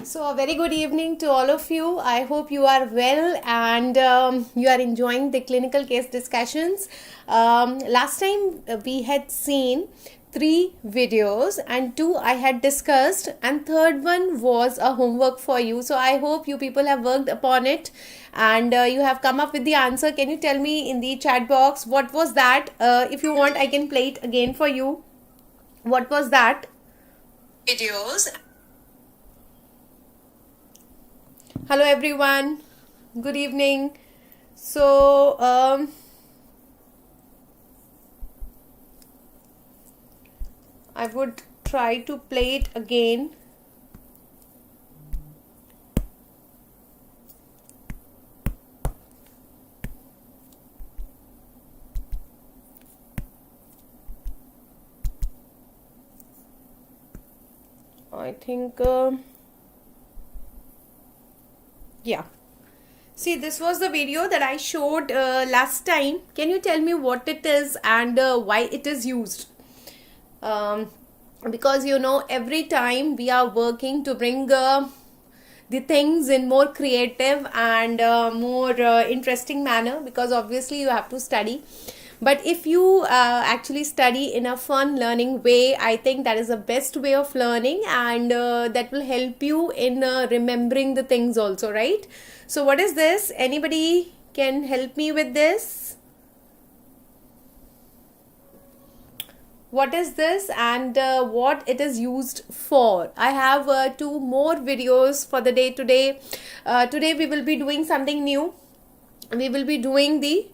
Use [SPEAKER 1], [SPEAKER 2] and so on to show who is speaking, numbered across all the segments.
[SPEAKER 1] So, a very good evening to all of you. I hope you are well and you are enjoying the clinical case discussions. Last time we had seen 3 videos and 2 I had discussed, and third one was a homework for you. So, I hope you people have worked upon it and you have come up with the answer. Can you tell me in the chat box what was that? If you want, I can play it again for you. What was that? Videos. Hello everyone, good evening. So I would try to play it again. I think yeah, see, this was the video that I showed last time. Can you tell me what it is and why it is used? Because every time we are working to bring the things in more creative and more interesting manner, because obviously you have to study. But if you actually study in a fun learning way, I think that is the best way of learning, and that will help you in remembering the things also, right? So what is this? Anybody can help me with this? What is this and what it is used for? I have 2 more videos for the day today. Today we will be doing something new. We will be doing the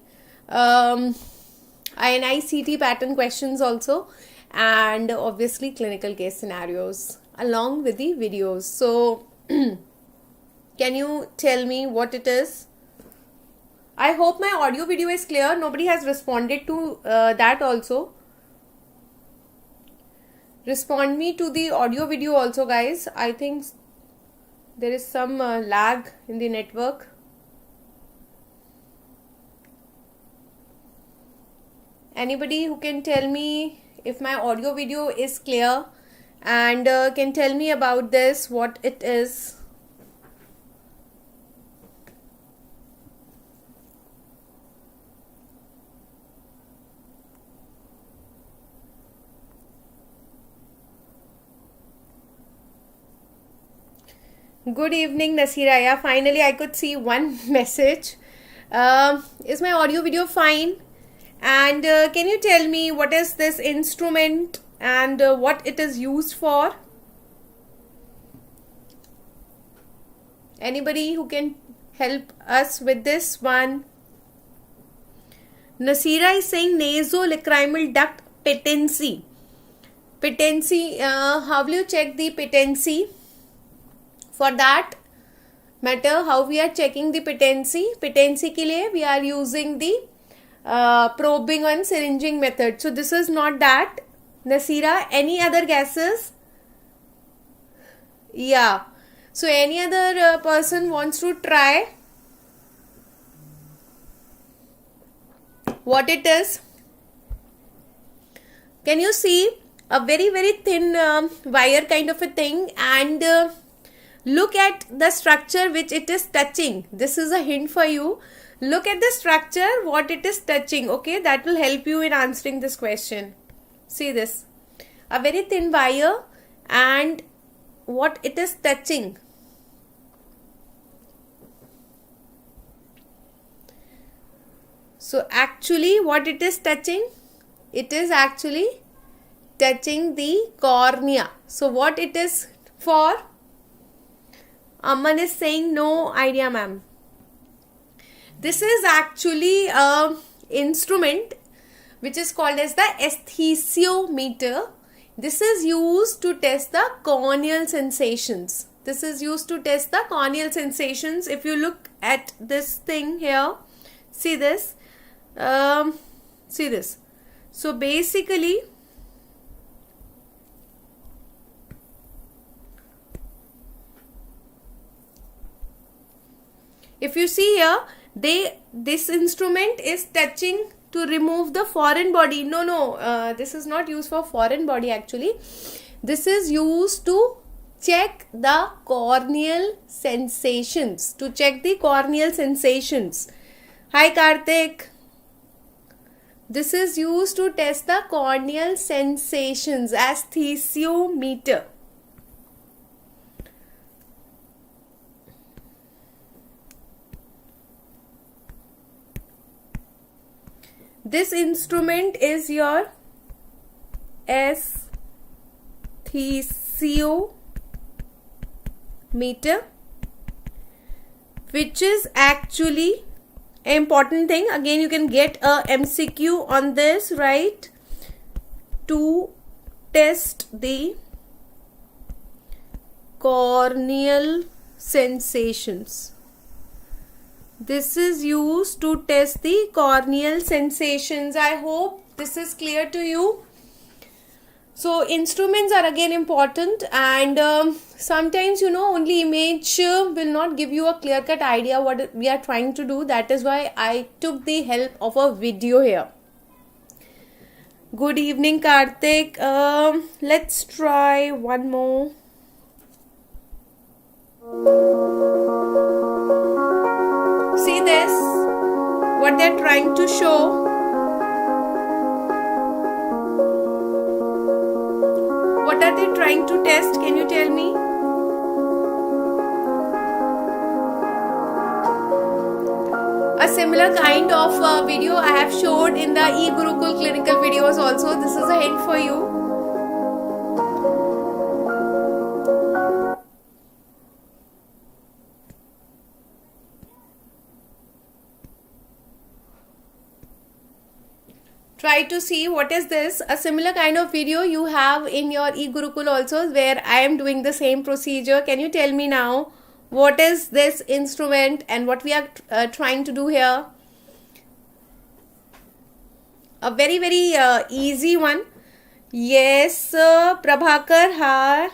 [SPEAKER 1] INI-CT pattern questions also, and obviously clinical case scenarios along with the videos. So can you tell me what it is? I hope my audio video is clear. Nobody has responded to that also. Respond me to the audio video also, guys. I think there is some lag in the network. Anybody who can tell me if my audio video is clear and can tell me about this, what it is? Good evening, Nasira. Yeah, finally I could see one message. Is my audio video fine? And can you tell me what is this instrument and what it is used for? Anybody who can help us with this one? Nasira is saying nasolacrimal duct patency. Patency, how will you check the patency? For that matter, how we are checking the patency? Patency के लिए we are using the probing and syringing method. So this is not that. Nasira, any other guesses? Yeah. So any other person wants to try what it is? Can you see a very very thin wire kind of a thing, and look at the structure which it is touching. This is a hint for you. Look at the structure, what it is touching. Okay, that will help you in answering this question. See this, a very thin wire and what it is touching. So actually what it is touching? It is actually touching the cornea. So what it is for? Aman is saying no idea, ma'am. This is actually a instrument which is called as the esthesiometer. This is used to test the corneal sensations. This is used to test the corneal sensations. If you look at this thing here, see this. See this. So basically, if you see here, this instrument is touching to remove the foreign body. No, this is not used for foreign body actually. This is used to check the corneal sensations. To check the corneal sensations. Hi Karthik. This is used to test the corneal sensations, aesthesiometer. This instrument is your aesthesiometer, which is actually an important thing. Again, you can get a MCQ on this, right? To test the corneal sensations. This is used to test the corneal sensations. I hope this is clear to you. So instruments are again important, and sometimes only image will not give you a clear-cut idea what we are trying to do. That is why I took the help of a video here. Good evening, Karthik. Let's try one more. See this, what they're trying to show. What are they trying to test? Can you tell me? A similar kind of video I have showed in the eGurukul clinical videos also. This is a hint for you. Try to see what is this. A similar kind of video you have in your eGurukul also, where I am doing the same procedure. Can you tell me now what is this instrument and what we are trying to do here? A very easy one. Yes, Prabhakar.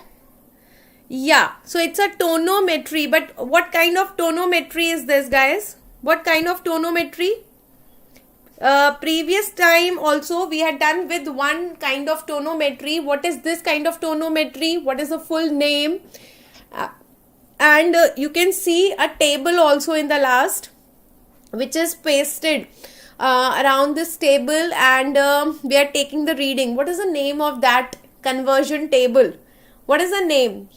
[SPEAKER 1] Yeah, so it's a tonometry. But what kind of tonometry is this, guys? What kind of tonometry? Previous time also we had done with one kind of tonometry. What is this kind of tonometry? What is the full name? And you can see a table also in the last, which is pasted around this table, and we are taking the reading. What is the name of that conversion table? What is the name?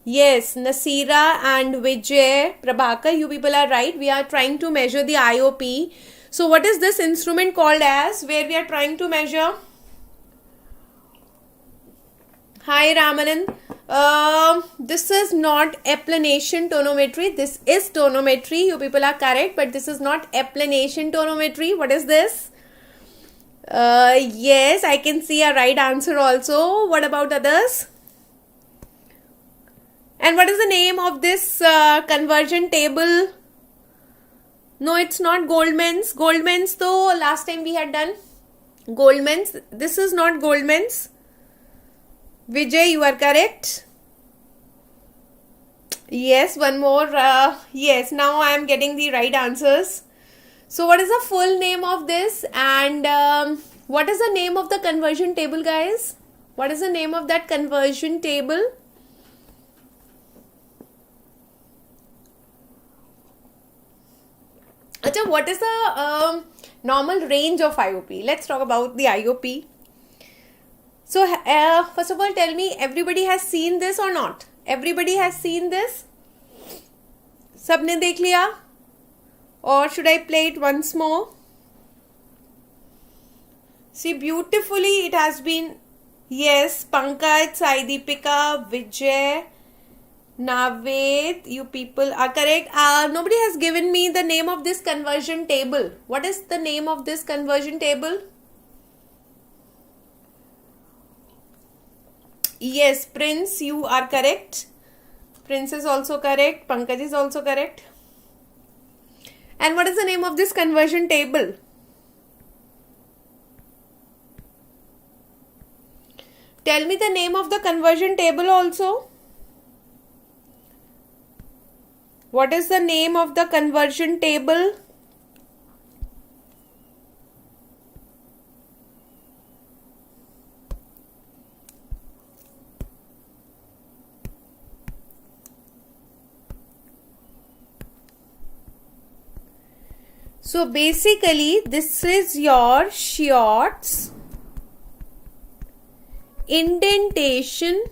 [SPEAKER 1] Yes, Nasira and Vijay, Prabhakar, you people are right. We are trying to measure the IOP. So what is this instrument called as, where we are trying to measure? Hi Ramanand. This is not applanation tonometry. This is tonometry. You people are correct, but this is not applanation tonometry. What is this? Yes, I can see a right answer also. What about others? And what is the name of this conversion table? No, it's not Goldman's. Goldman's though, last time we had done Goldman's. This is not Goldman's. Vijay, you are correct. Yes, one more. Yes, now I am getting the right answers. So what is the full name of this, and what is the name of the conversion table, guys? What is the name of that conversion table? Achha, what is the normal range of IOP? Let's talk about the IOP. So first of all, tell me, everybody has seen this or not? Everybody has seen this? Sabne dekh liya? Or should I play it once more? See, beautifully it has been. Yes, Pankaj, Sai Deepika, Vijay, Naved, you people are correct. Nobody has given me the name of this conversion table. What is the name of this conversion table? Yes, Prince, you are correct. Prince is also correct. Pankaj is also correct. And what is the name of this conversion table? Tell me the name of the conversion table also. What is the name of the conversion table? So basically this is your Schiot's indentation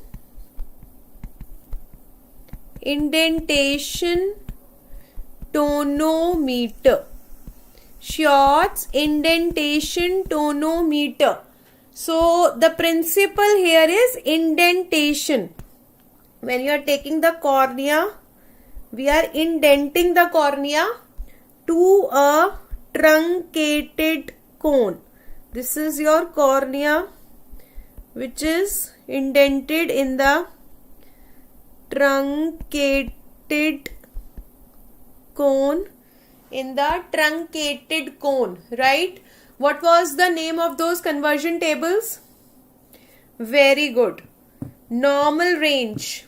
[SPEAKER 1] tonometer. Schiot's indentation tonometer. So the principle here is indentation. When you are taking the cornea, we are indenting the cornea to a truncated cone. This is your cornea which is indented in the truncated cone, right? What was the name of those conversion tables? Very good. Normal range.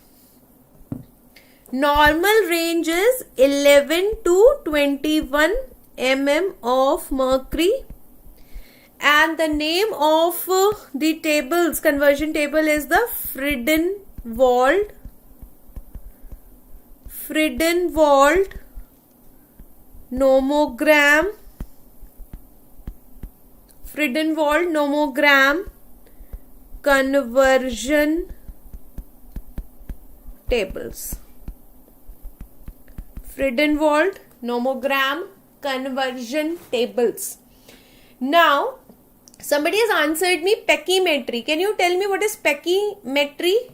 [SPEAKER 1] Normal range is 11 to 21 mm of mercury, and the name of the tables, conversion table, is the Frydenwald nomogram. Frydenwald nomogram conversion tables. Frydenwald nomogram conversion tables. Now, somebody has answered me pachymetry. Can you tell me what is pachymetry?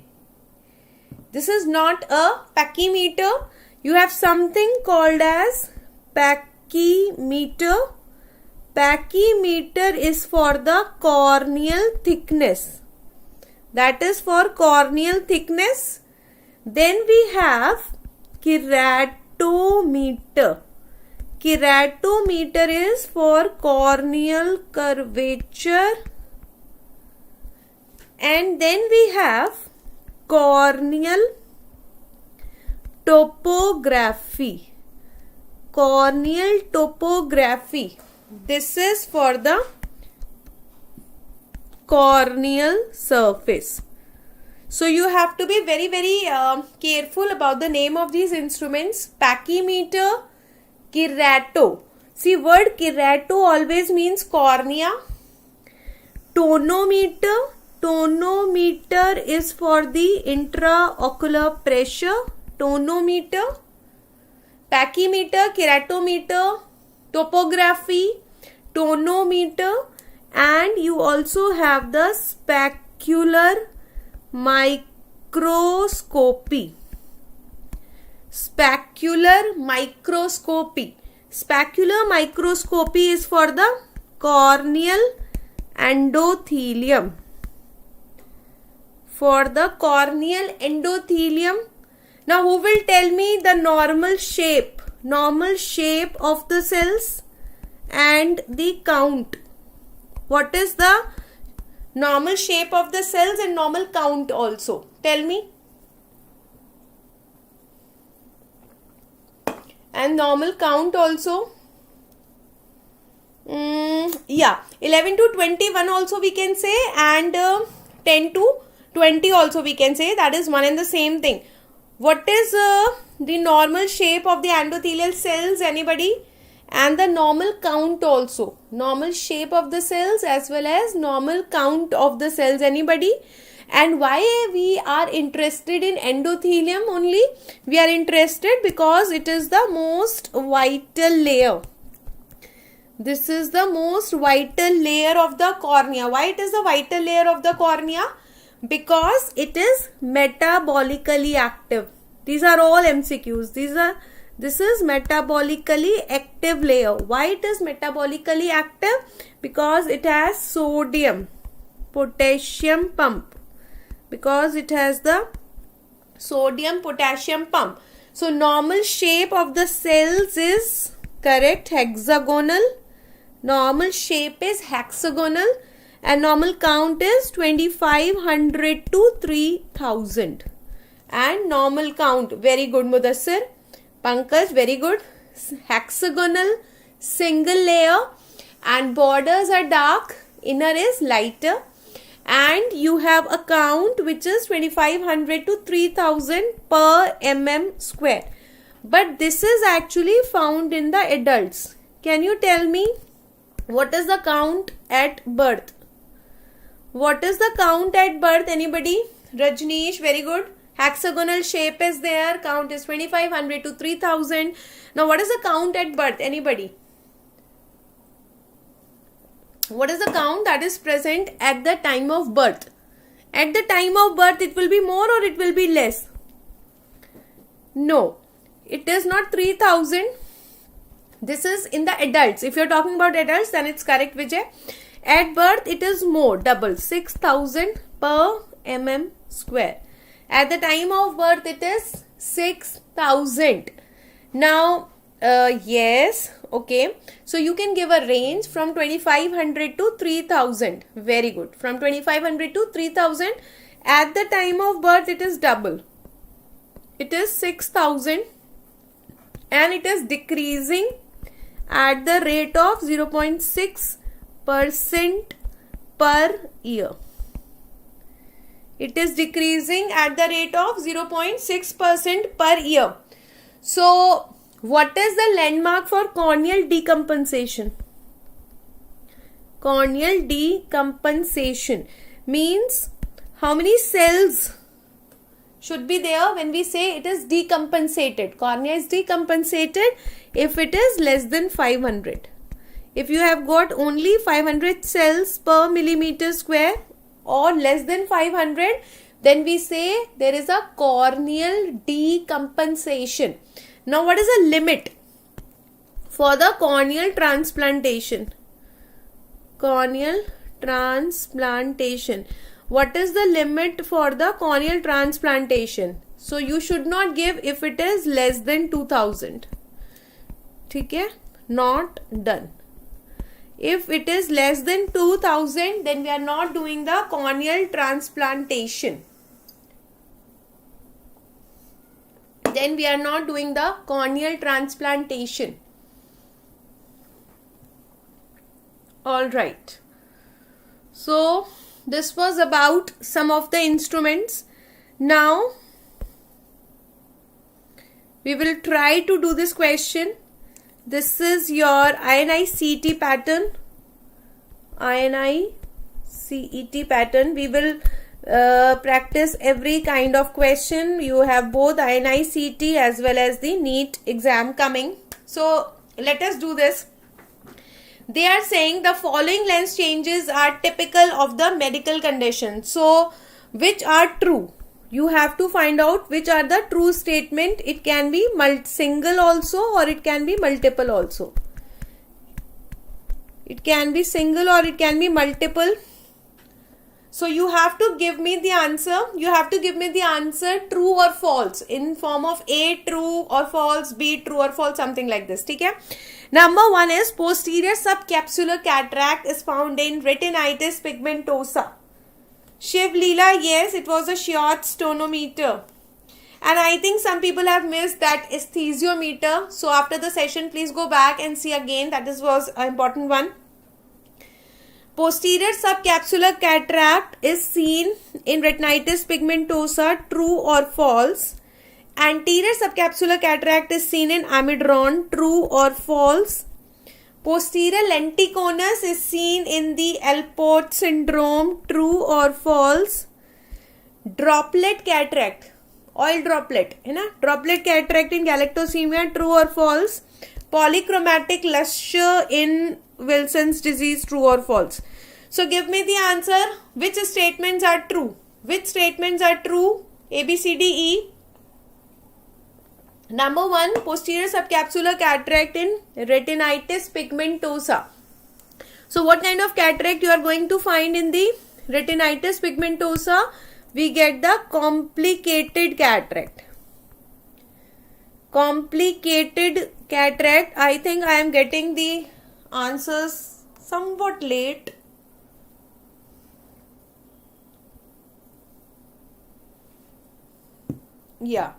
[SPEAKER 1] This is not a pachymeter. You have something called as pachymeter. Pachymeter is for the corneal thickness. That is for corneal thickness. Then we have keratometer. Keratometer is for corneal curvature. And then we have corneal topography. Corneal topography. This is for the corneal surface. So you have to be very careful about the name of these instruments. Pachymeter, kerato. See, word kerato always means cornea. Tonometer. Tonometer is for the intraocular pressure. Tonometer. Pachymeter, keratometer, topography, tonometer, and you also have the specular microscopy. Specular microscopy. Specular microscopy is for the corneal endothelium. For the corneal endothelium. Now, who will tell me the normal shape of the cells and the count? What is the normal shape of the cells and normal count also? Tell me. And normal count also. Yeah, 11 to 21 also we can say, and 10 to 20 also we can say. That is one and the same thing. What is the normal shape of the endothelial cells? Anybody? And the normal count also. Normal shape of the cells as well as normal count of the cells. Anybody? And why we are interested in endothelium only? We are interested because it is the most vital layer. This is the most vital layer of the cornea. Why it is the vital layer of the cornea? Because it is metabolically active. These are all MCQs. This is metabolically active layer. Why it is metabolically active? Because it has sodium, potassium pump. Because it has the sodium potassium pump. So normal shape of the cells is correct, hexagonal. Normal shape is hexagonal. And normal count is 2500 to 3000. And normal count, very good Mudassir. Pankaj, very good. Hexagonal, single layer, and borders are dark, inner is lighter. And you have a count which is 2500 to 3000 per mm square. But this is actually found in the adults. Can you tell me what is the count at birth? What is the count at birth? Anybody? Rajneesh, very good. Hexagonal shape is there. Count is 2500 to 3000. Now what is the count at birth? Anybody? What is the count that is present at the time of birth? At the time of birth it will be more or it will be less? No, it is not 3000. This is in the adults. If you are talking about adults, then it's correct, Vijay. At birth it is more, double, 6000 per mm square. At the time of birth it is 6000. Now yes, okay, so you can give a range from 2500 to 3000. Very good. From 2500 to 3000. At the time of birth it is double, it is 6000, and it is decreasing at the rate of 0.6% per year. It is decreasing at the rate of 0.6% per year. So what is the landmark for corneal decompensation? Corneal decompensation means how many cells should be there when we say it is decompensated. Cornea is decompensated if it is less than 500. If you have got only 500 cells per millimeter square or less than 500, then we say there is a corneal decompensation. Now what is the limit for the corneal transplantation? Corneal transplantation. What is the limit for the corneal transplantation? So you should not give if it is less than 2000. Okay? Not done. If it is less than 2000, then we are not doing the corneal transplantation. Then we are not doing the corneal transplantation. Alright. So this was about some of the instruments. Now we will try to do this question. This is your INI CET pattern. INI CET pattern. We will practice every kind of question. You have both INI CET as well as the NEET exam coming. So let us do this. They are saying the following lens changes are typical of the medical condition. So which are true? You have to find out which are the true statement. It can be single also or it can be multiple also. It can be single or it can be multiple. So you have to give me the answer. You have to give me the answer true or false in form of A true or false, B true or false, something like this. Okay? Number 1 is posterior subcapsular cataract is found in retinitis pigmentosa. Shiv Leela, yes, it was a short stonometer. And I think some people have missed that esthesiometer. So after the session, please go back and see again. That was an important one. Posterior subcapsular cataract is seen in retinitis pigmentosa, true or false. Anterior subcapsular cataract is seen in amidron, true or false. Posterior lenticonus is seen in the Alport syndrome, true or false. Droplet cataract, oil droplet, droplet cataract in galactosemia, true or false. Polychromatic luster in Wilson's disease, true or false. So give me the answer. Which statements are true? Which statements are true? A, B, C, D, E. Number 1, posterior subcapsular cataract in retinitis pigmentosa. So what kind of cataract you are going to find in the retinitis pigmentosa? We get the complicated cataract. Complicated cataract. I think I am getting the answers somewhat late. Yeah.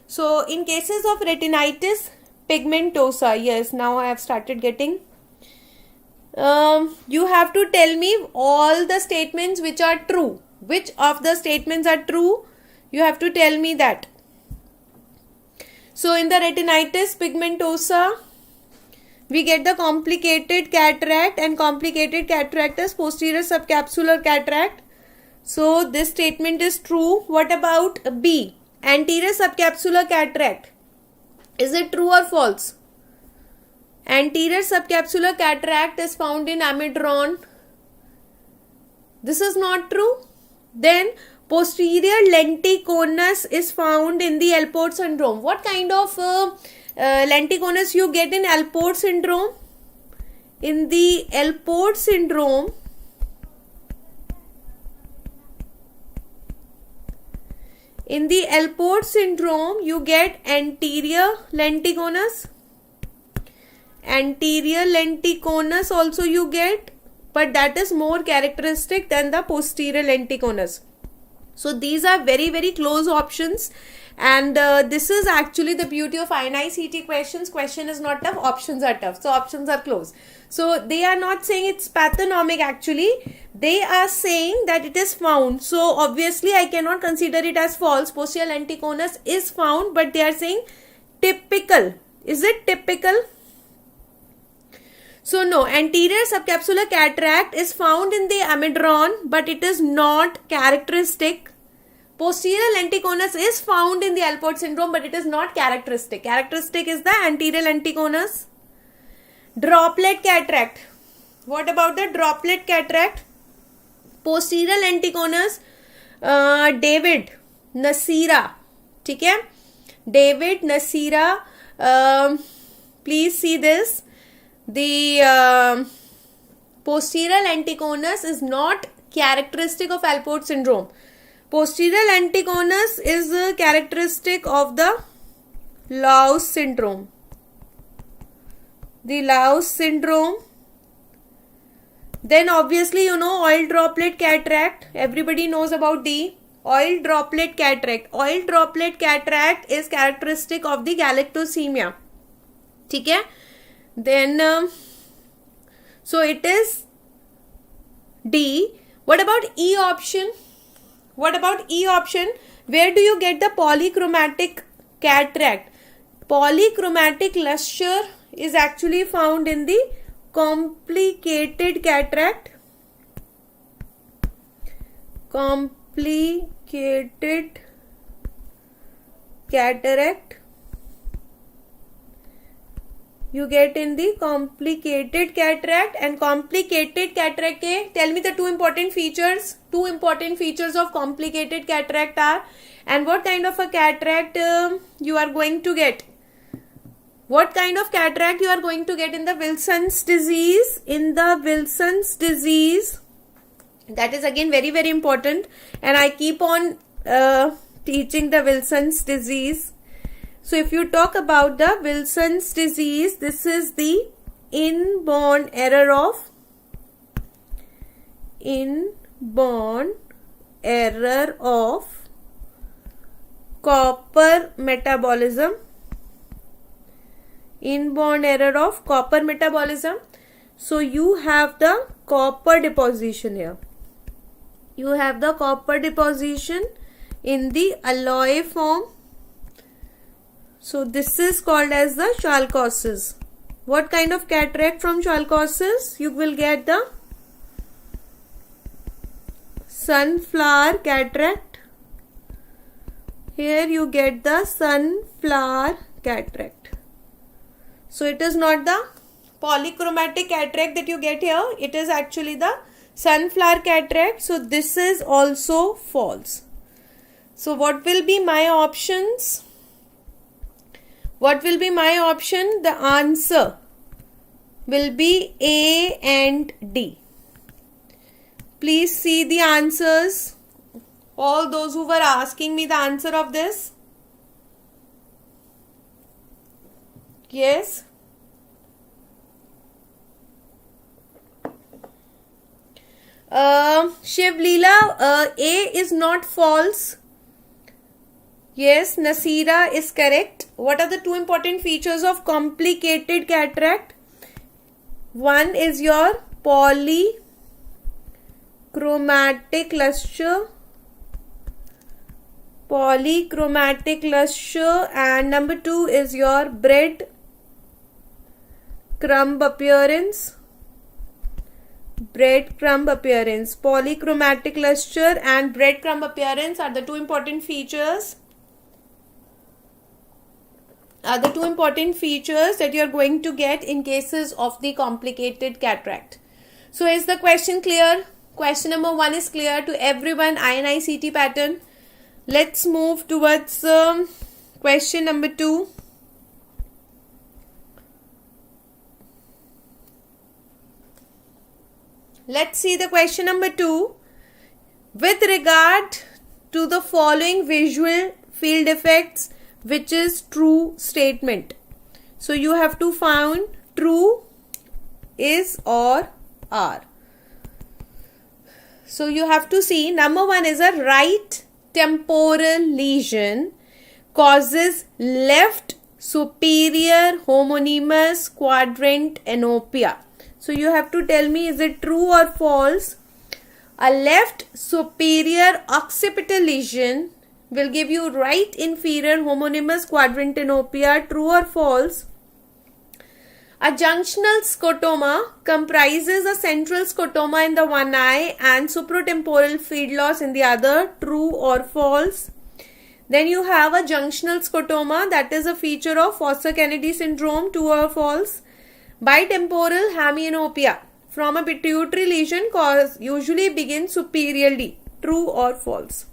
[SPEAKER 1] So in cases of retinitis pigmentosa, yes, now I have started getting. You have to tell me all the statements which are true. Which of the statements are true? You have to tell me that. So in the retinitis pigmentosa, we get the complicated cataract, and complicated cataract is posterior subcapsular cataract. So this statement is true. What about B? Anterior subcapsular cataract. Is it true or false? Anterior subcapsular cataract is found in amidron. This is not true. Then posterior lenticonus is found in the Alport syndrome. What kind of lenticonus you get in Alport syndrome? In the Alport syndrome, you get anterior lenticonus. Anterior lenticonus also you get, but that is more characteristic than the posterior lenticonus. So these are very, very close options, and this is actually the beauty of INI-CT questions. Question is not tough, options are tough. So options are close. So they are not saying it's pathognomic actually. They are saying that it is found. So obviously I cannot consider it as false. Posterior lenticonus is found, but they are saying typical. Is it typical? So no, anterior subcapsular cataract is found in the amidron, but it is not characteristic. Posterior lenticonus is found in the Alport syndrome, but it is not characteristic. Characteristic is the anterior lenticonus. Droplet cataract. What about the droplet cataract? Posterior lenticonus, David Nasira. ठीक है? David Nasira. Please see this. The posterior lenticonus is not characteristic of Alport syndrome. Posterior lenticonus is a characteristic of the Laus syndrome. The Laus syndrome. Then obviously you know oil droplet cataract. Everybody knows about the oil droplet cataract. Oil droplet cataract is characteristic of the galactosemia. ठीक है? Then so it is D. What about E option? What about E option? Where do you get the polychromatic cataract? Polychromatic luster is actually found in the complicated cataract. Complicated cataract. You get in the complicated cataract, and complicated cataract के tell me the two important features. Two important features of complicated cataract are, and what kind of a cataract you are going to get. What kind of cataract you are going to get in the Wilson's disease? In the Wilson's disease, that is again very, very important, and I keep on teaching the Wilson's disease. So if you talk about the Wilson's disease, this is the inborn error of copper metabolism. Inborn error of copper metabolism. So you have the copper deposition here. You have the copper deposition in the alloy form. So this is called as the chalcosis. What kind of cataract from chalcosis? You will get the sunflower cataract. Here you get the sunflower cataract. So it is not the polychromatic cataract that you get here. It is actually the sunflower cataract. So this is also false. So what will be my options? What will be my option? The answer will be A and D. Please see the answers. All those who were asking me the answer of this. Yes. Shiv Leela, A is not false. Yes, Nasira is correct. What are the two important features of complicated cataract? One is your polychromatic luster. Polychromatic luster, and number two is your bread crumb appearance. Breadcrumb appearance. Polychromatic luster and breadcrumb appearance are the two important features. Are the two important features that you are going to get in cases of the complicated cataract. So is the question clear? Question number 1 is clear to everyone. INI-CT pattern. Let's move towards question number 2. Let's see the question number 2. With regard to the following visual field effects, which is true statement. So you have to find true, is or are. So you have to see number 1 is a right temporal lesion causes left superior homonymous quadrant enopia. So you have to tell me, is it true or false? A left superior occipital lesion will give you right inferior homonymous quadrant enopia. True or false? A junctional scotoma comprises a central scotoma in the one eye and supratemporal field loss in the other. True or false? Then you have a junctional scotoma, that is a feature of Foster-Kennedy syndrome. True or false? Bitemporal hemianopia from a pituitary lesion usually begins superiorly. True or false?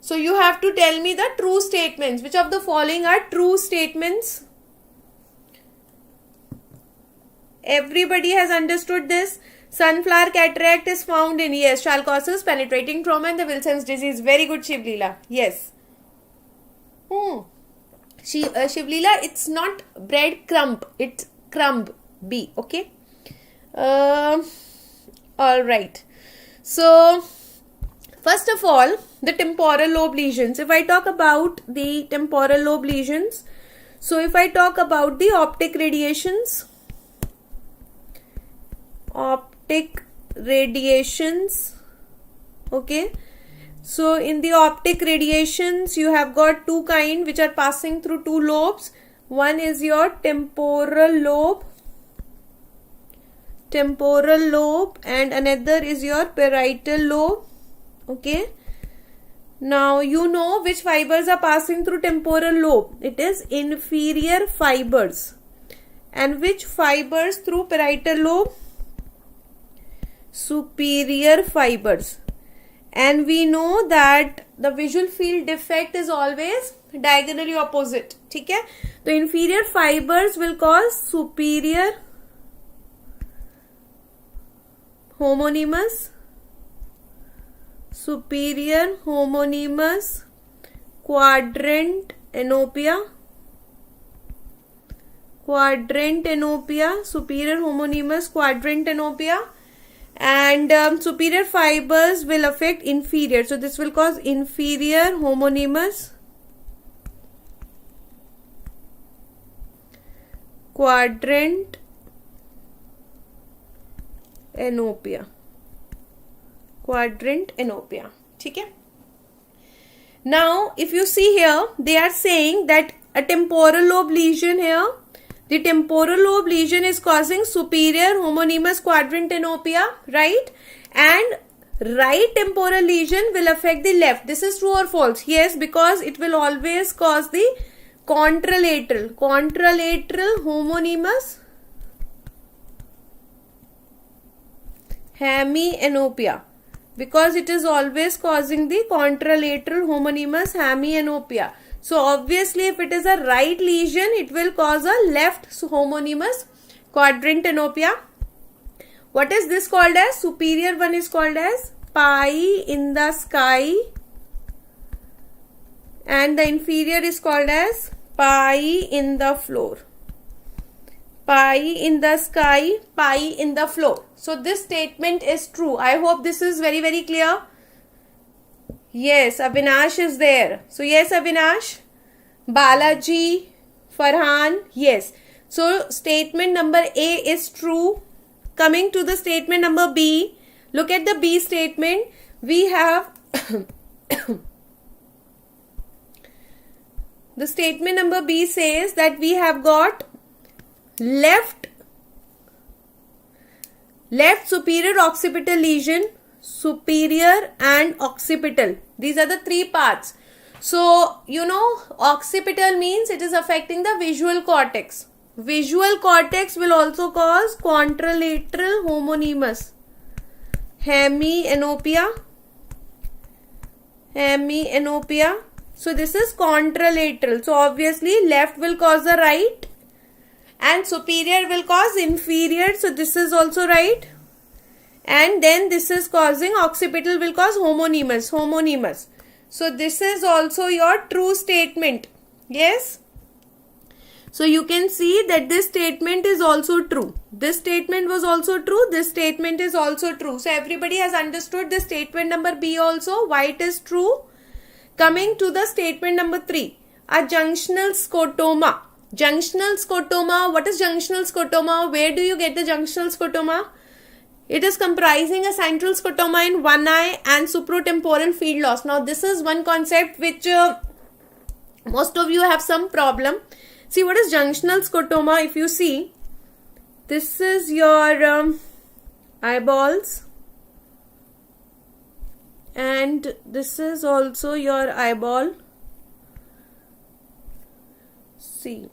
[SPEAKER 1] So you have to tell me the true statements. Which of the following are true statements? Everybody has understood this. Sunflower cataract is found in, yes, Charcot-Masoch's penetrating trauma and the Wilson's disease. Very good, Shivlila. Yes. Shivlila, it's not breadcrumb, it's crumb. B. Okay. Alright. So, first of all, the temporal lobe lesions. If I talk about the temporal lobe lesions, so if I talk about the optic radiations, okay. So in the optic radiations, you have got two kinds which are passing through two lobes. One is your temporal lobe, and another is your parietal lobe. Okay. Now you know which fibers are passing through temporal lobe. It is inferior fibers. And which fibers through parietal lobe? Superior fibers. And we know that the visual field defect is always diagonally opposite. Okay? The inferior fibers will cause superior homonymous quadrant enopia, superior homonymous quadrant enopia, and superior fibers will affect inferior. So this will cause inferior homonymous quadrant enopia. Okay. Now if you see here, they are saying that a temporal lobe lesion here, the temporal lobe lesion is causing superior homonymous quadrant enopia, right? And right temporal lesion will affect the left. This is true or false? Yes, because it will always cause the contralateral homonymous hemianopia, because it is always causing the contralateral homonymous hemianopia. So obviously if it is a right lesion, it will cause a left homonymous quadrant enopia. What is this called as? Superior one is called as pie in the sky, and the inferior is called as pie in the floor. Pie in the sky, pie in the floor. So this statement is true. I hope this is very, very clear. Yes, Avinash is there. So yes, Avinash. Balaji, Farhan, yes. So statement number A is true. Coming to the statement number B. Look at the B statement. We have the statement number B says that we have got left superior occipital lesion, superior and occipital. These are the three parts. So, occipital means it is affecting the visual cortex. Visual cortex will also cause contralateral homonymous hemianopia. So, this is contralateral. So, obviously, left will cause the right and superior will cause inferior. So, this is also right. And then this is causing occipital will cause homonymous. So, this is also your true statement. Yes. So, you can see that this statement is also true. This statement was also true. This statement is also true. So, everybody has understood the statement number B also, why it is true. Coming to the statement number 3, a junctional scotoma. Junctional scotoma, what is junctional scotoma? Where do you get the junctional scotoma? It is comprising a central scotoma in one eye and supratemporal field loss. Now, this is one concept which most of you have some problem. See, what is junctional scotoma? If you see, this is your eyeballs. And this is also your eyeball. See.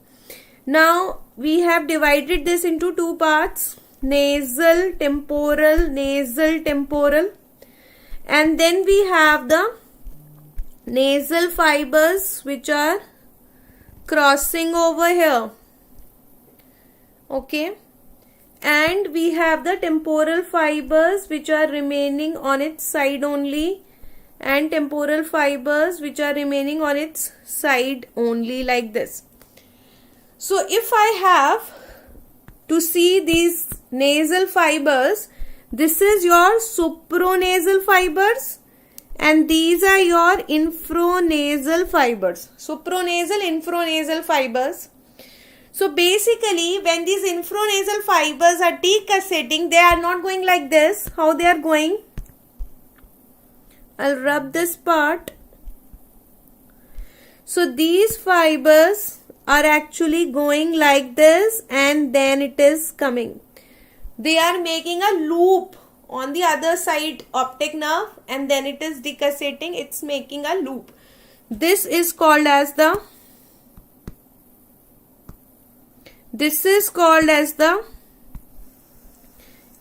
[SPEAKER 1] Now, we have divided this into two parts. Nasal, temporal. And then we have the nasal fibers which are crossing over here. Okay. And we have the temporal fibers which are remaining on its side only, and temporal fibers which are remaining on its side only, like this. So if I have to see these nasal fibers, this is your supranasal fibers and these are your infranasal fibers. Supranasal, infranasal fibers. So basically, when these infranasal fibers are decussating, they are not going like this. How they are going? I'll rub this part. So these fibers are actually going like this and then it is coming. They are making a loop on the other side optic nerve and then it is decussating. It's making a loop. This is called as the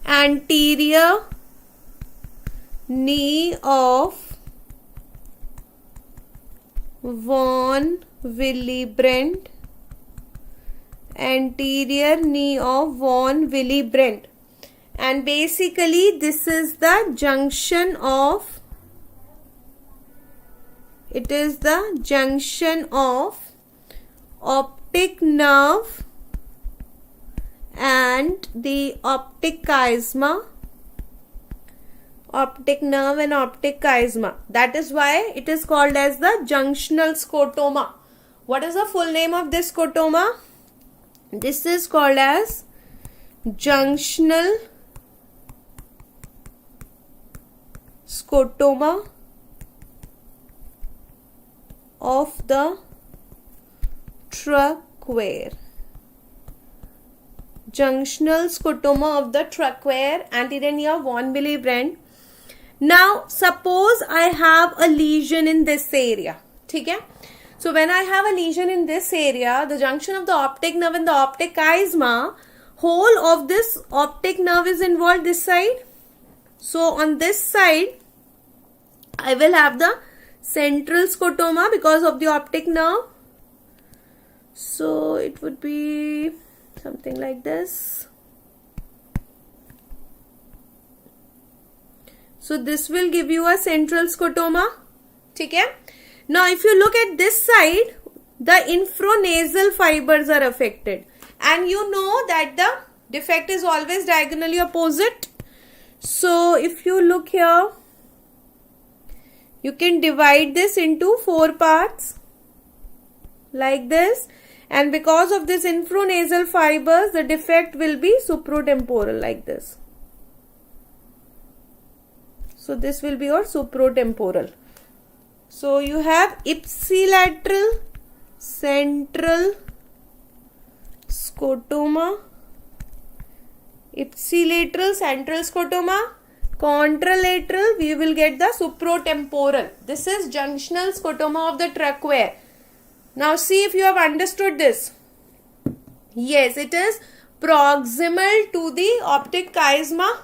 [SPEAKER 1] anterior knee of von Willebrand. Anterior knee of von Willebrand. And basically this is the junction of, it is the junction of optic nerve and the optic chiasma. Optic nerve and optic chiasma. That is why it is called as the junctional scotoma. What is the full name of this scotoma? This is called as junctional scotoma of the trochlear. Junctional scotoma of the trochlear, anterior knee of von Willebrand. Now, suppose I have a lesion in this area. Okay? So, when I have a lesion in this area, the junction of the optic nerve and the optic chiasma, whole of this optic nerve is involved this side. So, on this side, I will have the central scotoma because of the optic nerve. So, it would be something like this. So, this will give you a central scotoma. Okay? Now, if you look at this side, the infranasal fibers are affected. And you know that the defect is always diagonally opposite. So, if you look here, you can divide this into 4 parts like this. And because of this infranasal fibers, the defect will be supratemporal like this. So, this will be your supratemporal. So, you have ipsilateral, central, scotoma, ipsilateral central scotoma, contralateral we will get the supratemporal. This is junctional scotoma of the trachea. Now see if you have understood this. Yes, it is proximal to the optic chiasma.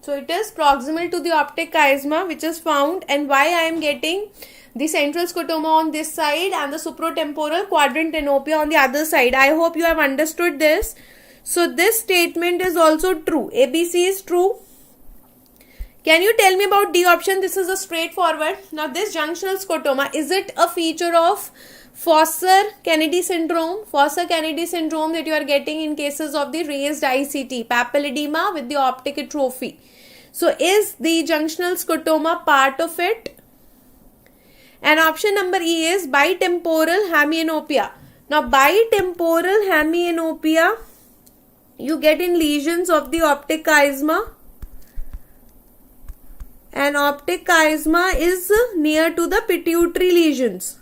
[SPEAKER 1] So it is proximal to the optic chiasma which is found, and why I am getting the central scotoma on this side and the supratemporal quadrant tenopia on the other side. I hope you have understood this. So this statement is also true. ABC is true. Can you tell me about D option? This is a straightforward. Now this junctional scotoma, is it a feature of Foster-Kennedy syndrome? Foster-Kennedy syndrome that you are getting in cases of the raised ICT, papilledema with the optic atrophy. So is the junctional scotoma part of it? And option number E is bitemporal hemianopia. Now bitemporal hemianopia you get in lesions of the optic chiasma, and optic chiasma is near to the pituitary lesions.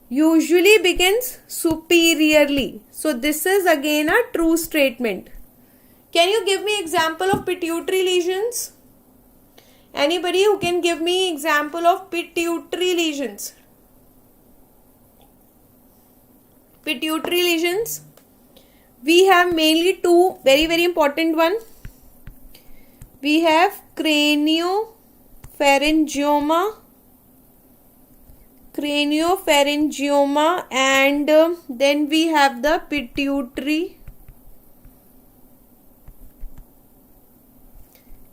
[SPEAKER 1] Usually begins superiorly. So this is again a true statement. Can you give me example of pituitary lesions? Anybody who can give me example of pituitary lesions? Pituitary lesions. We have mainly two very important one. We have craniopharyngioma, and then we have the pituitary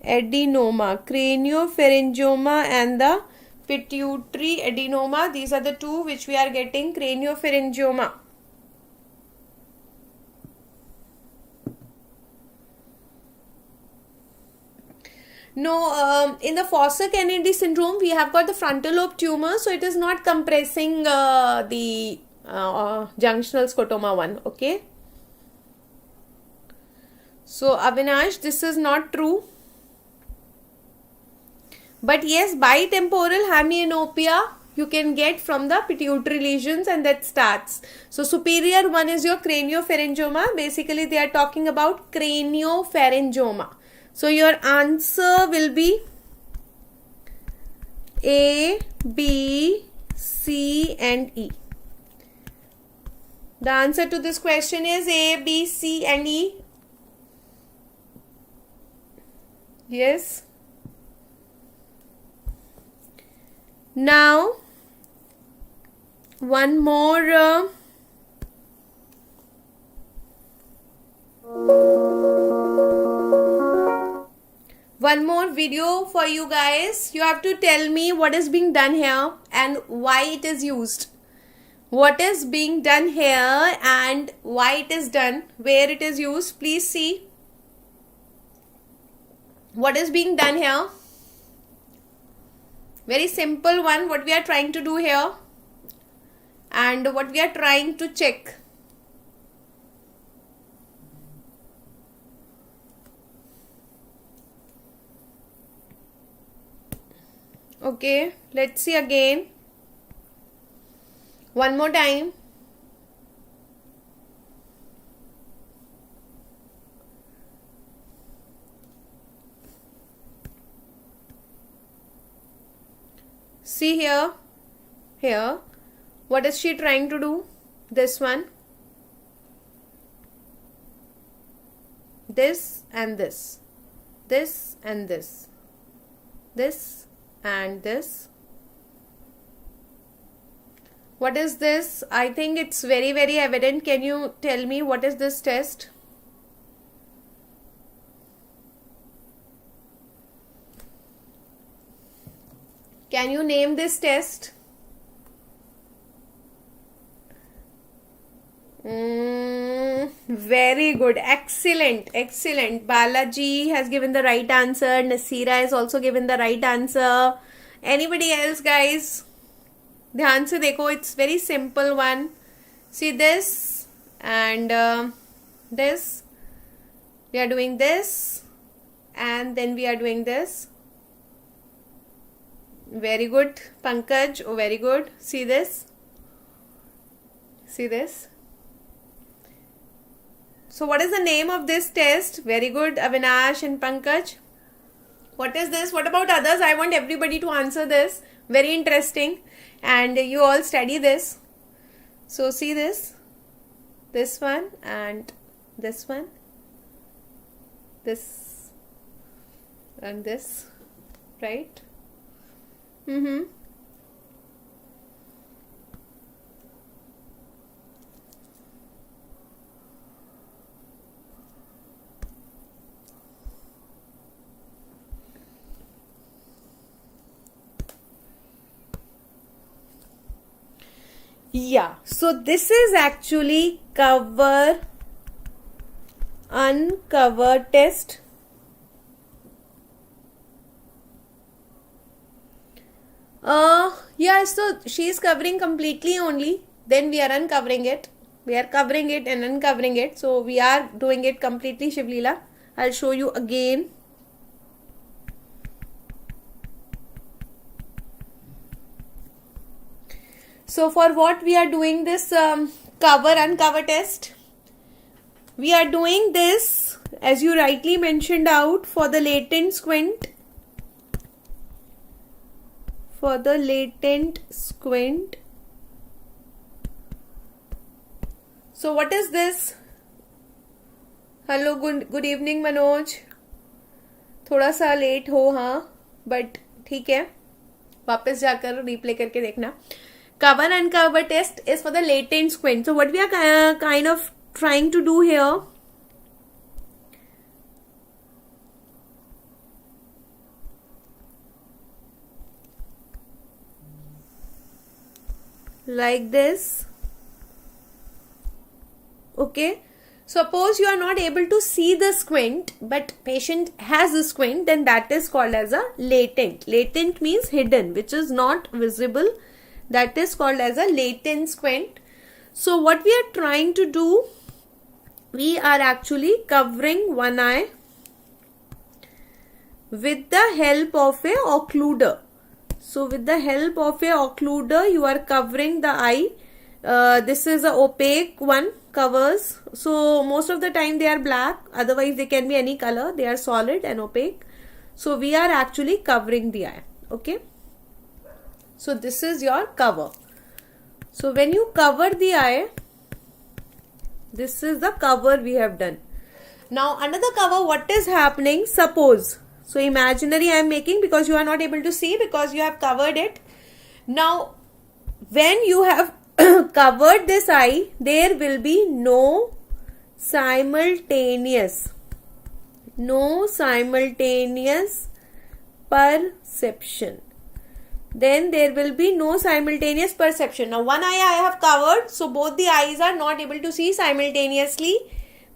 [SPEAKER 1] adenoma. Craniopharyngioma and the pituitary adenoma, these are the two which we are getting. Craniopharyngioma. No, in the Foster-Kennedy syndrome, we have got the frontal lobe tumor, so it is not compressing the junctional scotoma one. Okay. So Avinash, this is not true. But yes, bitemporal hemianopia you can get from the pituitary lesions, and that starts. So superior one is your craniopharyngioma. Basically, they are talking about craniopharyngioma. So your answer will be A, B, C and E. The answer to this question is A, B, C and E. Yes. Now, one more video for you guys. You have to tell me what is being done here and why it is used. What is being done here and why it is done, where it is used. Please see what is being done here. Very simple one, what we are trying to do here and what we are trying to check. Okay, let's see again. One more time. See here, what is she trying to do? This one, this and this, this and this, this and this. What is this? I think it's very evident. Can you tell me what is this test? Can you name this test? Very good. Excellent. Balaji has given the right answer. Nasira has also given the right answer. Anybody else, guys? Dhyan se dekho, it's very simple one. See this and this. We are doing this and then we are doing this. Very good, Pankaj. Oh, very good. See this. See this? So what is the name of this test? Very good, Avinash and Pankaj. What is this? What about others? I want everybody to answer this. Very interesting. And you all study this. So see this one and this one, this and this, right? Yeah, so this is actually cover uncover test. Yeah, so she is covering completely only, then we are uncovering it. We are covering it and uncovering it. So we are doing it completely, Shivleela. I'll show you again. So for what we are doing this cover uncover test? We are doing this, as you rightly mentioned out, for the latent squint. For the latent squint. So what is this? Hello, good evening Manoj. थोड़ा सा late हो, हाँ, but ठीक है, वापस जाकर replay करके देखना. Cover uncover test is for the latent squint. So what we are kind of trying to do here, like this. Okay, suppose you are not able to see the squint but patient has a squint, then that is called as a latent. Latent means hidden, which is not visible. That is called as a latent squint. So what we are trying to do, we are actually covering one eye with the help of a occluder. So with the help of a occluder, you are covering the eye. This is a opaque one covers. So most of the time they are black. Otherwise they can be any color. They are solid and opaque. So we are actually covering the eye. Okay. So this is your cover. So when you cover the eye, this is the cover we have done. Now under the cover, what is happening? Suppose, so imaginary I am making because you are not able to see because you have covered it. Now when you have covered this eye, there will be no simultaneous perception. Then there will be no simultaneous perception. Now one eye I have covered, so both the eyes are not able to see simultaneously.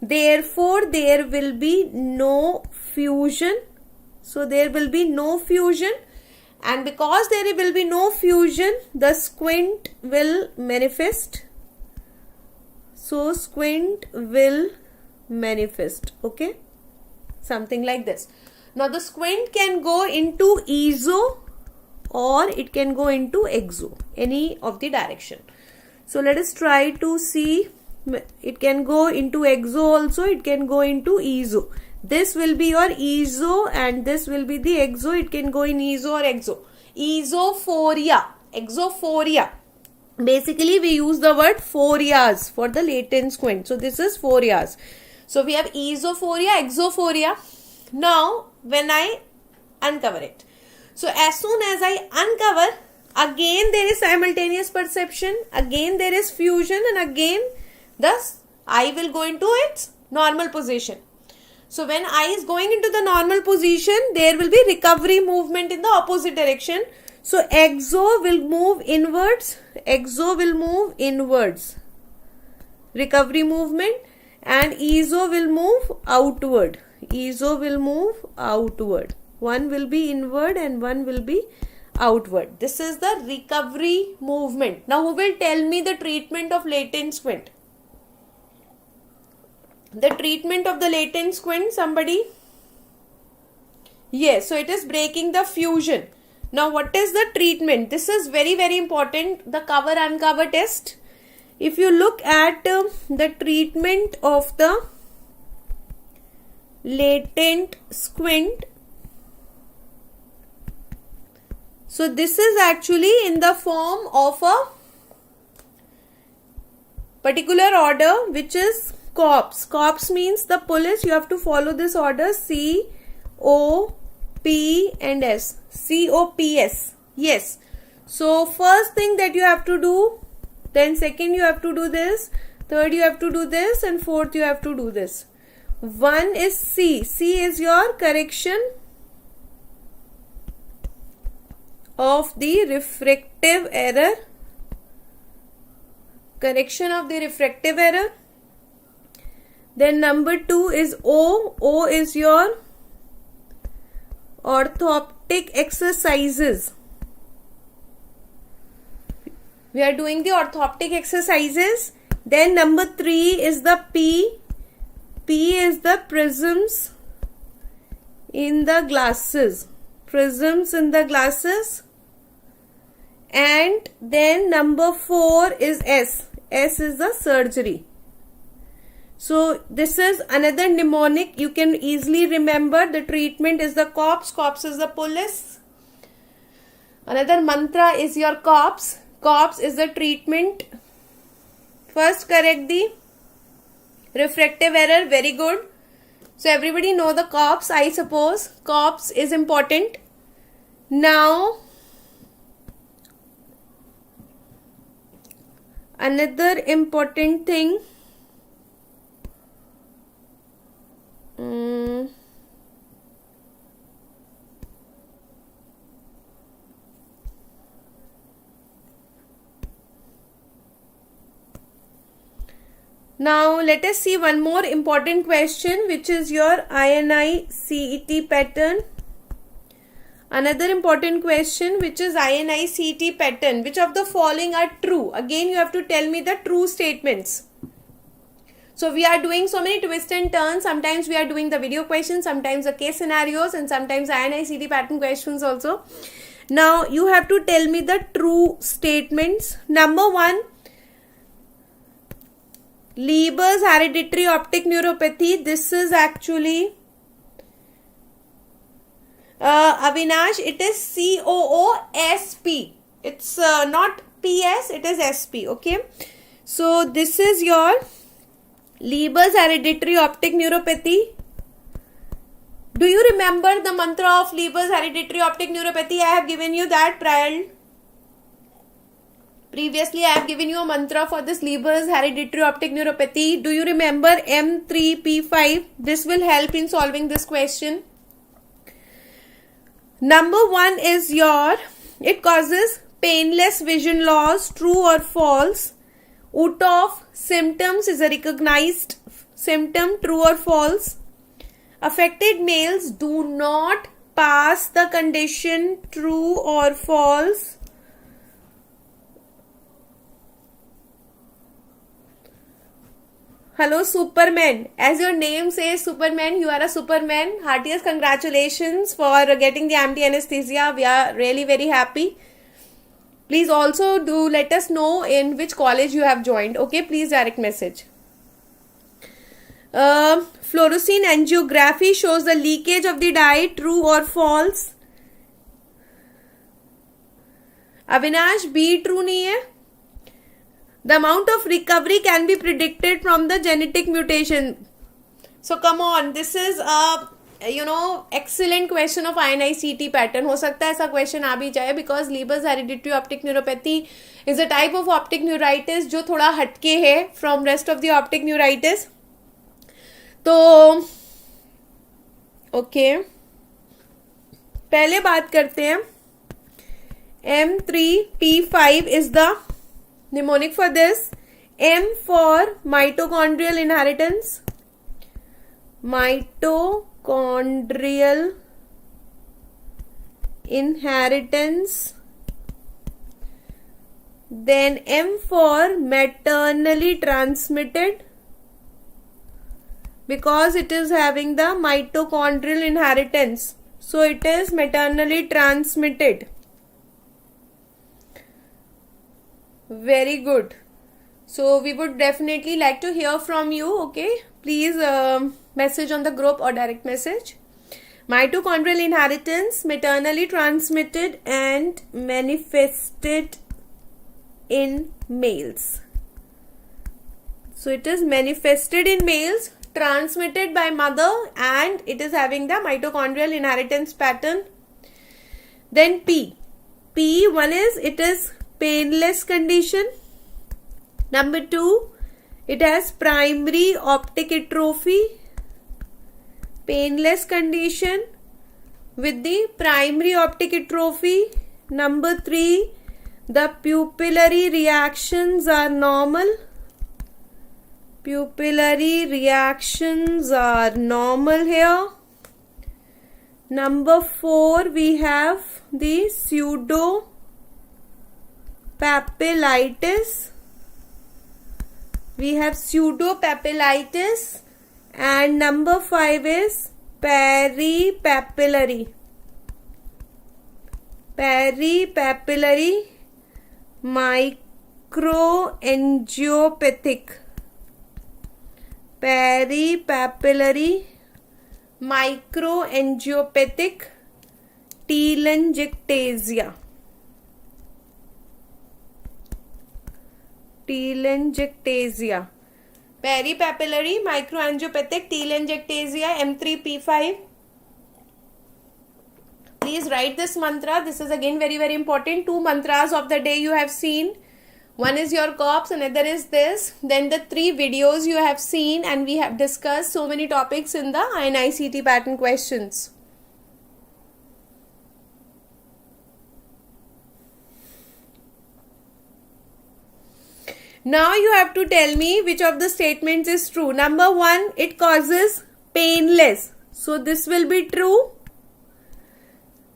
[SPEAKER 1] Therefore there will be no fusion. So there will be no fusion, and because there will be no fusion, the squint will manifest. So squint will manifest. Okay, something like this. Now the squint can go into ESO or it can go into exo, any of the direction. So let us try to see. It can go into exo also, it can go into ESO. This will be your ESO and this will be the exo. It can go in ESO or exo. Esophoria, exophoria. Basically we use the word phorias for the latent squint. So this is phorias. So we have esophoria, exophoria. Now when I uncover it, so as soon as I uncover, again there is simultaneous perception, again there is fusion, and again thus eye will go into its normal position. So when eye is going into the normal position, there will be recovery movement in the opposite direction. So exo will move inwards, recovery movement, and ESO will move outward. One will be inward and one will be outward. This is the recovery movement. Now who will tell me the treatment of latent squint? The treatment of the latent squint, somebody? Yes, so it is breaking the fusion. Now what is the treatment? This is very, very important. The cover uncover test. if you look at the treatment of the latent squint, so this is actually in the form of a particular order which is COPS. COPS means the police. You have to follow this order: C, O, P and S. COPS. Yes. So first thing that you have to do, then second you have to do this, third you have to do this, and fourth you have to do this. One is C. C is your correction of the refractive error. Correction of the refractive error. Then number 2 is O. O is your orthoptic exercises. We are doing the orthoptic exercises. Then number 3 is the P. P is the prisms in the glasses. Prisms in the glasses. And then number 4 is S. S is the surgery. So this is another mnemonic. You can easily remember. The treatment is the COPS. COPS is the police. Another mantra is your COPS. COPS is the treatment. First correct the refractive error. Very good. So everybody know the COPS, I suppose. COPS is important. Now another important thing. Now let us see one more important question, which is your INI CET pattern. Another important question, which is INI CET pattern. Which of the following are true? Again you have to tell me the true statements. So we are doing so many twists and turns. Sometimes we are doing the video questions, sometimes the case scenarios, and sometimes INI CET pattern questions also. Now you have to tell me the true statements. Number 1, Leber's hereditary optic neuropathy. This is actually Avinash, it is COOSP. It's not PS, it is SP. Okay. So this is your Leber's hereditary optic neuropathy. Do you remember the mantra of Leber's hereditary optic neuropathy? I have given you that prior. Previously, I have given you a mantra for this Leber's hereditary optic neuropathy. Do you remember M3P5? This will help in solving this question. Number 1 is your, it causes painless vision loss, true or false. Uthoff symptoms is a recognized symptom, true or false. Affected males do not pass the condition, true or false. Hello Superman. As your name says Superman, you are a Superman. Heartiest congratulations for getting the MD anesthesia. We are really very happy. Please also do let us know in which college you have joined. Okay, please direct message. Fluorescein angiography shows the leakage of the dye, true or false. Avinash, B true नहीं है. The amount of recovery can be predicted from the genetic mutation. So come on, this is a excellent question of INI CET pattern. हो सकता है ऐसा question आ भी जाए, because Leber's hereditary optic neuropathy is a type of optic neuritis जो थोड़ा हटके है from rest of the optic neuritis. तो okay, पहले बात करते हैं. M3P5 is the mnemonic for this. M for mitochondrial inheritance. Mitochondrial inheritance. Then M for maternally transmitted, because it is having the mitochondrial inheritance. So it is maternally transmitted. Very good. So we would definitely like to hear from you. Okay, please message on the group or direct message. Mitochondrial inheritance, maternally transmitted and manifested in males. So it is manifested in males, transmitted by mother, and it is having the mitochondrial inheritance pattern. Then P. One is, it is painless condition. Number 2, it has primary optic atrophy. Painless condition with the primary optic atrophy. Number 3, the pupillary reactions are normal. Pupillary reactions are normal here. Number 4, we have the pseudopapillitis. We have pseudopapillitis. And number 5 is peripapillary microangiopathic. Peripapillary microangiopathic telangiectasia. Peripapillary microangiopathic telangiectasia, M3P5. Please write this mantra. This is again very, very important. 2 mantras of the day you have seen. One is your corpse, another is this. Then the 3 videos you have seen, and we have discussed so many topics in the INICET pattern questions. Now you have to tell me which of the statements is true. Number 1, it causes painless. So this will be true.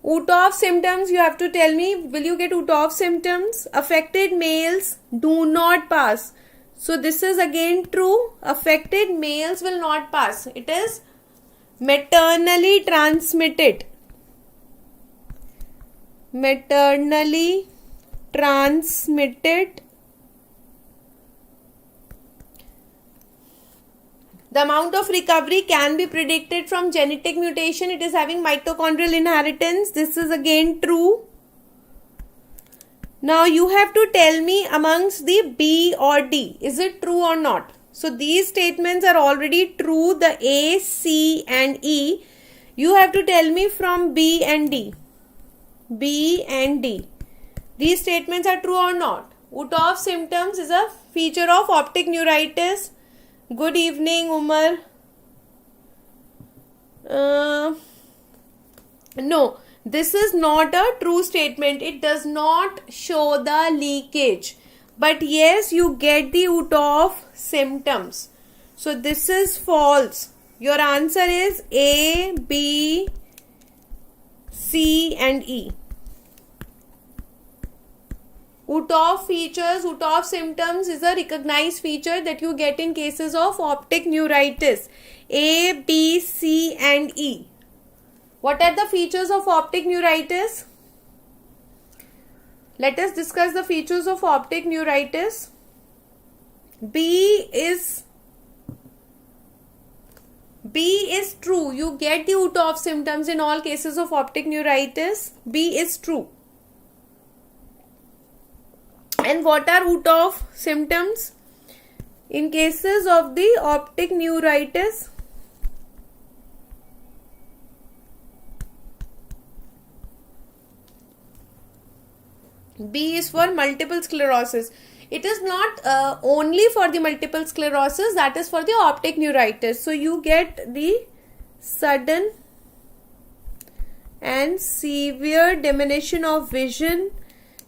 [SPEAKER 1] Utov symptoms, you have to tell me, will you get Utov symptoms? Affected males do not pass. So this is again true. Affected males will not pass. It is maternally transmitted. Maternally transmitted. The amount of recovery can be predicted from genetic mutation. It is having mitochondrial inheritance. This is again true. Now you have to tell me amongst the B or D. Is it true or not? So these statements are already true. The A, C and E. You have to tell me from B and D. B and D. These statements are true or not? Utov symptoms is a feature of optic neuritis. Good evening, Umar. No, this is not a true statement. It does not show the leakage. But yes, you get the Utov symptoms. So this is false. Your answer is A, B, C and E. Utov features, Utov symptoms is a recognized feature that you get in cases of optic neuritis. A, B, C and E. What are the features of optic neuritis? Let us discuss the features of optic neuritis. B is true. You get the Utov symptoms in all cases of optic neuritis. B is true. And what are Utov symptoms? In cases of the optic neuritis, B is for multiple sclerosis. It is not only for the multiple sclerosis, that is for the optic neuritis. So you get the sudden and severe diminution of vision.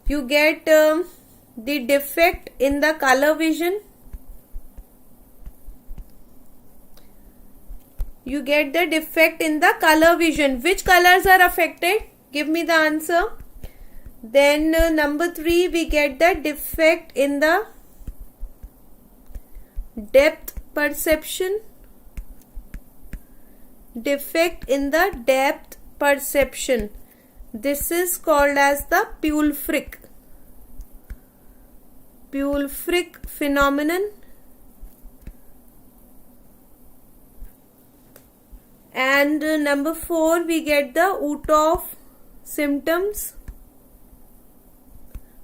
[SPEAKER 1] You get the defect in the color vision. You get the defect in the color vision. Which colors are affected? Give me the answer. Then number 3, we get the defect in the depth perception. Defect in the depth perception. This is called as the pulfric. Pulfric phenomenon. And number 4, we get the Uthoff symptoms.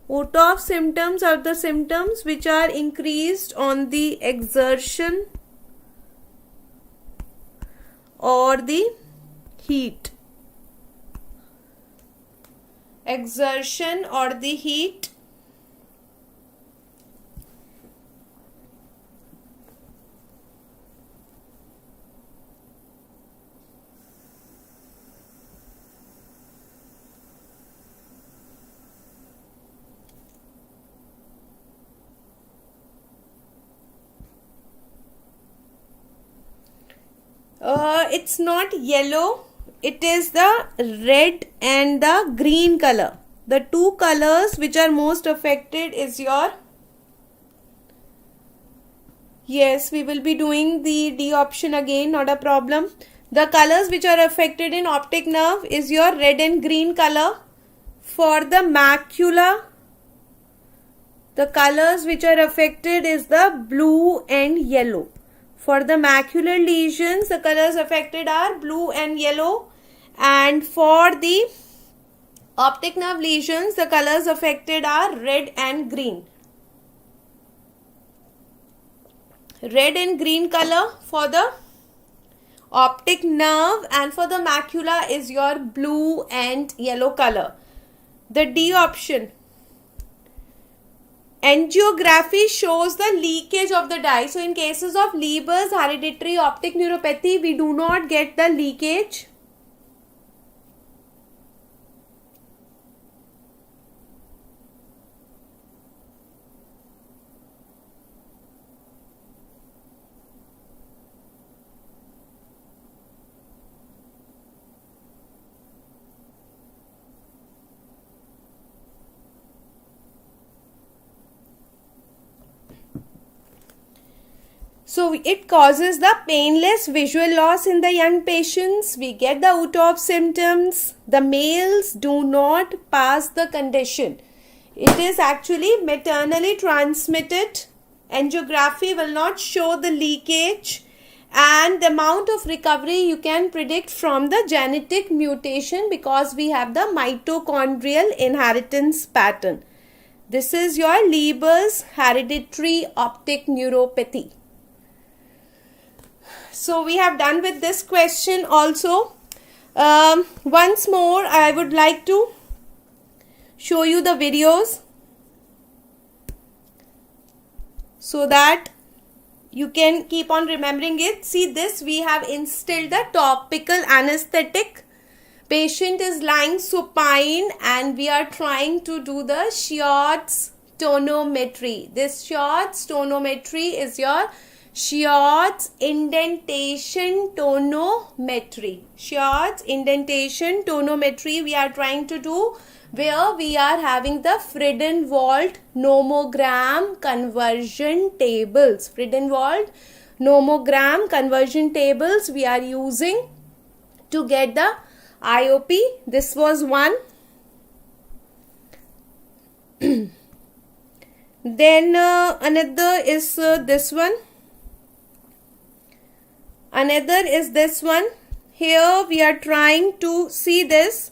[SPEAKER 1] Uthoff symptoms are the symptoms which are increased on the exertion or the heat. Exertion or the heat. It's not yellow, it is the red and the green color. The two colors which are most affected is your, yes, we will be doing the D option again, not a problem. The colors which are affected in optic nerve is your red and green color. For the macula, the colors which are affected is the blue and yellow. For the macular lesions, the colors affected are blue and yellow. And for the optic nerve lesions, the colors affected are red and green. Red and green color for the optic nerve, and for the macula is your blue and yellow color. The D option. Angiography shows the leakage of the dye. So in cases of Leber's hereditary optic neuropathy, we do not get the leakage. So it causes the painless visual loss in the young patients. We get the Uthoff symptoms. The males do not pass the condition. It is actually maternally transmitted. Angiography will not show the leakage, and the amount of recovery you can predict from the genetic mutation because we have the mitochondrial inheritance pattern. This is your Leber's hereditary optic neuropathy. So we have done with this question also. Once more, I would like to show you the videos so that you can keep on remembering it. See this, we have instilled the topical anesthetic. Patient is lying supine and we are trying to do the Schiot's tonometry. This Schiot's tonometry is your Schiot's indentation tonometry. Schiot's indentation tonometry we are trying to do, where we are having the Friedenwald nomogram conversion tables. Friedenwald nomogram conversion tables we are using to get the IOP. This was one. Then another is this one. Another is this one. Here we are trying to see this.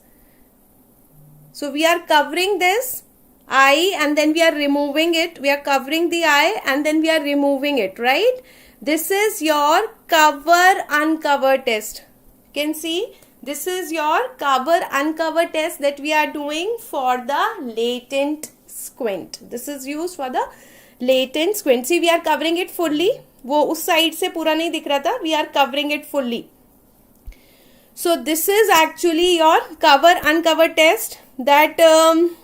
[SPEAKER 1] So we are covering this eye and then we are removing it. We are covering the eye and then we are removing it, right? This is your cover uncover test. You can see this is your cover uncover test that we are doing for the latent squint. This is used for the latent squint. See, we are covering it fully. वो उस side से पूरा नहीं दिख रहा था. We are covering it fully. So this is actually your cover uncover test that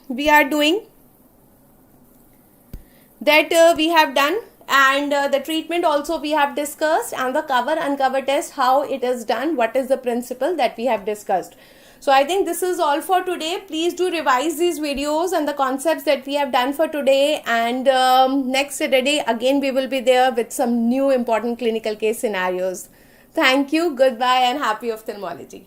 [SPEAKER 1] we are doing, that we have done, and the treatment also we have discussed, and the cover uncover test, how it is done, what is the principle that we have discussed. So I think this is all for today. Please do revise these videos and the concepts that we have done for today, and next Saturday again we will be there with some new important clinical case scenarios. Thank you, goodbye, and happy ophthalmology.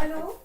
[SPEAKER 1] Hello?